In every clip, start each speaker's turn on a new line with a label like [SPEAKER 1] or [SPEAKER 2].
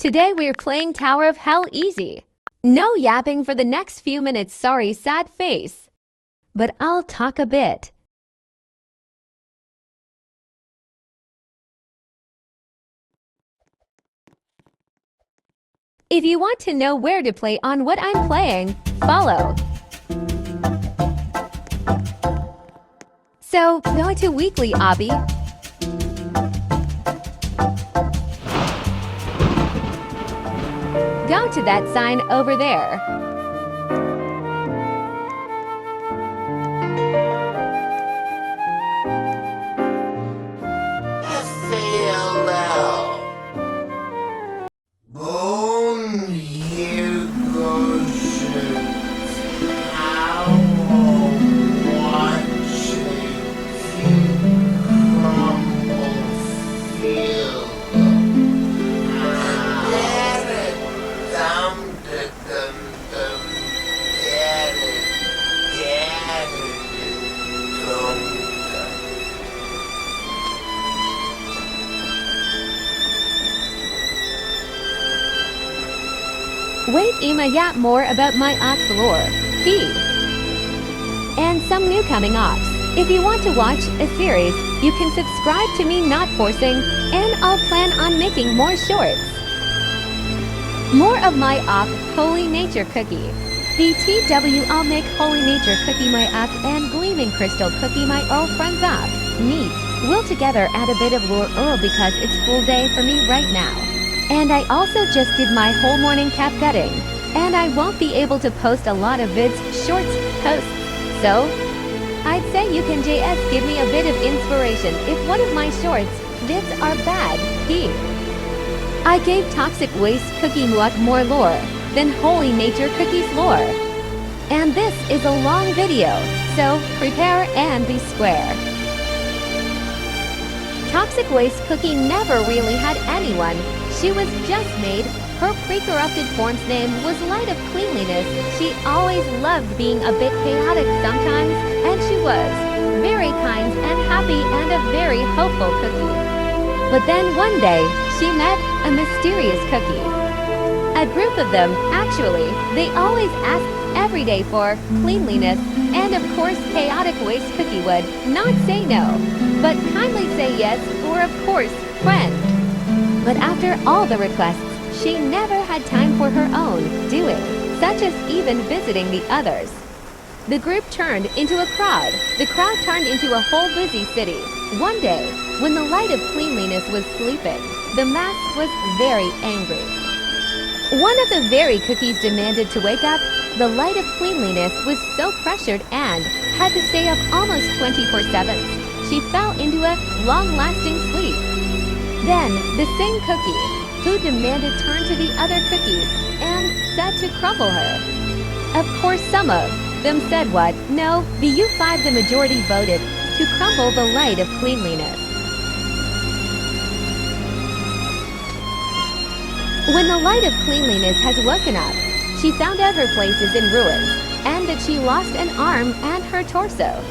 [SPEAKER 1] Today we're playing Tower of Hell easy. No yapping for the next few minutes, sorry, sad face. But I'll talk a bit. If you want to know where to play on what I'm playing, follow. So, go to weekly obby. Go to that sign over there. Wait, Ima, yap more about my ox lore. And some new coming ox. If you want to watch a series, you can subscribe to me not forcing, and I'll plan on making more shorts. More of my ox Holy Nature Cookie. BTW, I'll make Holy Nature Cookie my ox and Gleaming Crystal Cookie my old friends ox. Neat. We'll together add a bit of lore because it's full day for me right now. And I also just did my whole morning cap gutting, and I won't be able to post a lot of vids, shorts, posts. So, I'd say you can JS give me a bit of inspiration if one of my shorts, vids are bad, I gave Toxic Waste Cookie Muak more lore than Holy Nature Cookies lore. And this is a long video, so prepare and be square. Toxic Waste Cookie never really had anyone. She was just made. Her pre-corrupted form's name was Light of Cleanliness. She always loved being a bit chaotic sometimes, and she was very kind and happy and a very hopeful cookie. But then one day, she met a mysterious cookie. A group of them, actually, they always asked every day for cleanliness, and of course Chaotic Waste Cookie would not say no, but kindly say yes, or of course, friend. But after all the requests, she never had time for her own doing, such as even visiting the others. The group turned into a crowd. The crowd turned into a whole busy city. One day, when the Light of Cleanliness was sleeping, the mass was very angry. One of the very cookies demanded to wake up. The Light of Cleanliness was so pressured and had to stay up almost 24/7. She fell into a long-lasting sleep. Then, the same cookie, who demanded turn to the other cookies and said to crumble her. Of course, some of them said what? No, the U5 the majority voted to crumble the Light of Cleanliness. When the Light of Cleanliness has woken up, she found out her place is in ruins and that she lost an arm and her torso.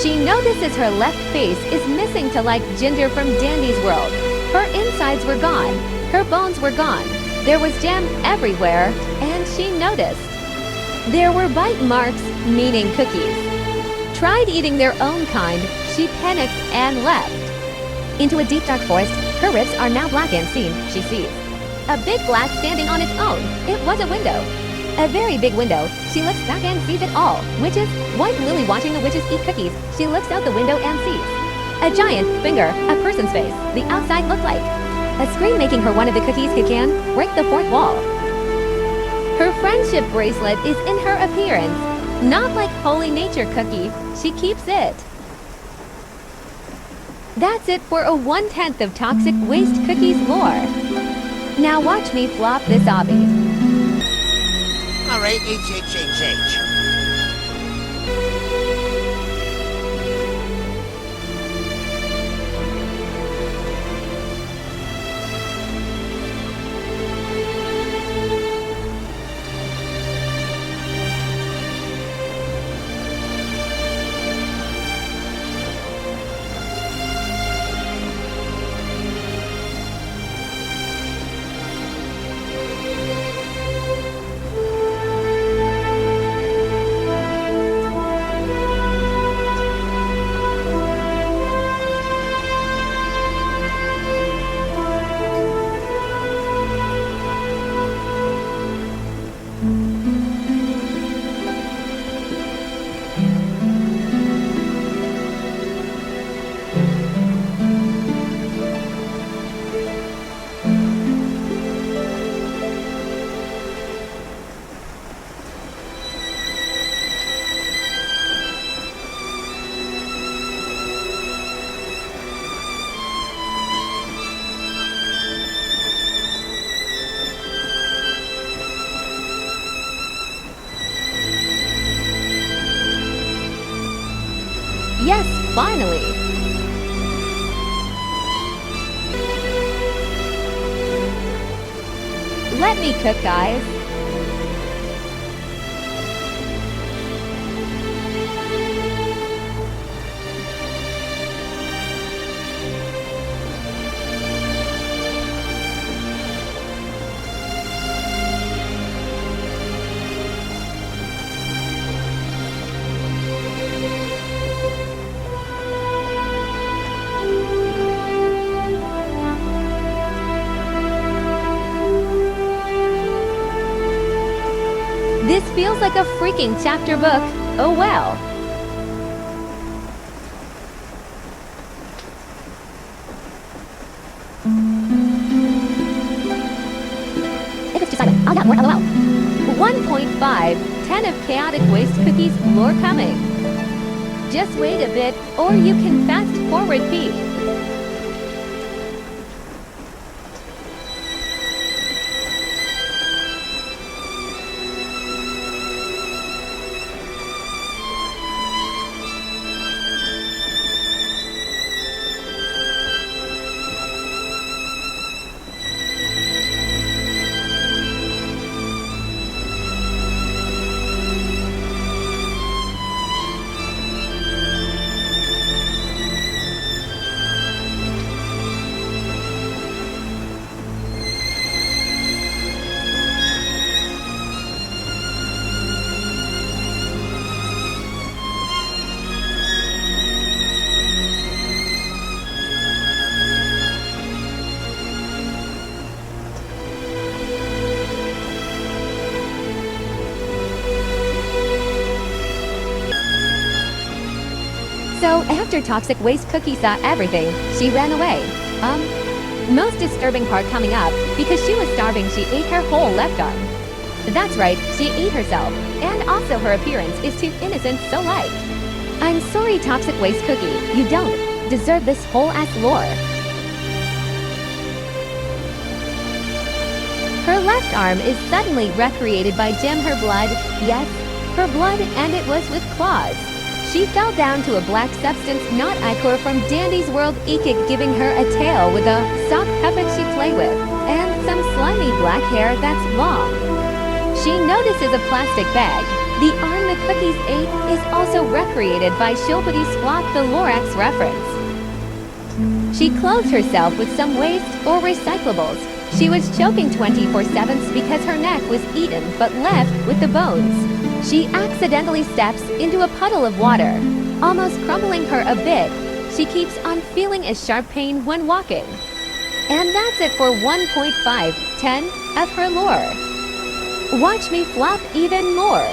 [SPEAKER 1] She notices her left face is missing to like Ginger from Dandy's World. Her insides were gone. Her bones were gone. There was jam everywhere, and she noticed. There were bite marks, meaning cookies. Tried eating their own kind, she panicked and left. Into a deep dark forest, her ribs are now black and seen, she sees. A big glass standing on its own. It was a window. A very big window. She looks back and sees it all. Witches, white Lily watching the witches eat cookies. She looks out the window and sees a giant finger, a person's face. The outside looked like a screen making her one of the cookies who can break the fourth wall. Her friendship bracelet is in her appearance. Not like Holy Nature Cookie. She keeps it. That's it for a 1/10 of Toxic Waste Cookies lore. Now watch me flop this obby.
[SPEAKER 2] Alright, H.
[SPEAKER 1] Let me cook, guys. This feels like a freaking chapter book. Oh well. If it's just silent, I'll get more LOL. 1.5, 10 of chaotic waste cookies lore coming. Just wait a bit, or you can fast forward P. So, after Toxic Waste Cookie saw everything, she ran away. Most disturbing part coming up, because she was starving, she ate her whole left arm. That's right, she ate herself, and also her appearance is too innocent, so light. I'm sorry, Toxic Waste Cookie, you don't deserve this whole-ass lore. Her left arm is suddenly recreated by Jim her blood, yes, her blood, and it was with claws. She fell down to a black substance not ichor from Dandy's World Ekik, giving her a tail with a soft puppet she play with, and some slimy black hair that's long. She notices a plastic bag. The arm the cookies ate is also recreated by Shilpity Splot, the Lorax reference. She clothed herself with some waste or recyclables. She was choking 24/7 because her neck was eaten but left with the bones. She accidentally steps into a puddle of water, almost crumbling her a bit. She keeps on feeling a sharp pain when walking. And that's it for 1.5/10 of her lore. Watch me flop even more.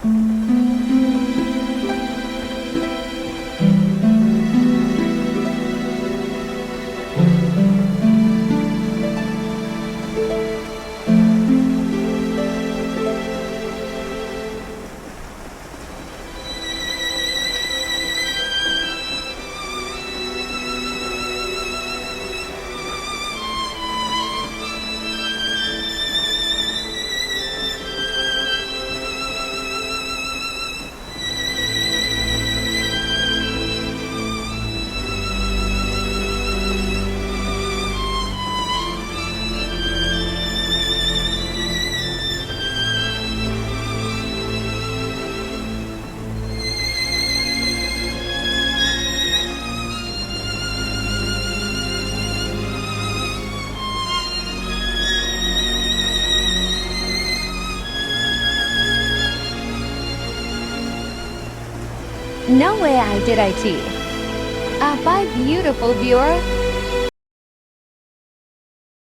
[SPEAKER 1] No way I did IT. Bye beautiful viewer.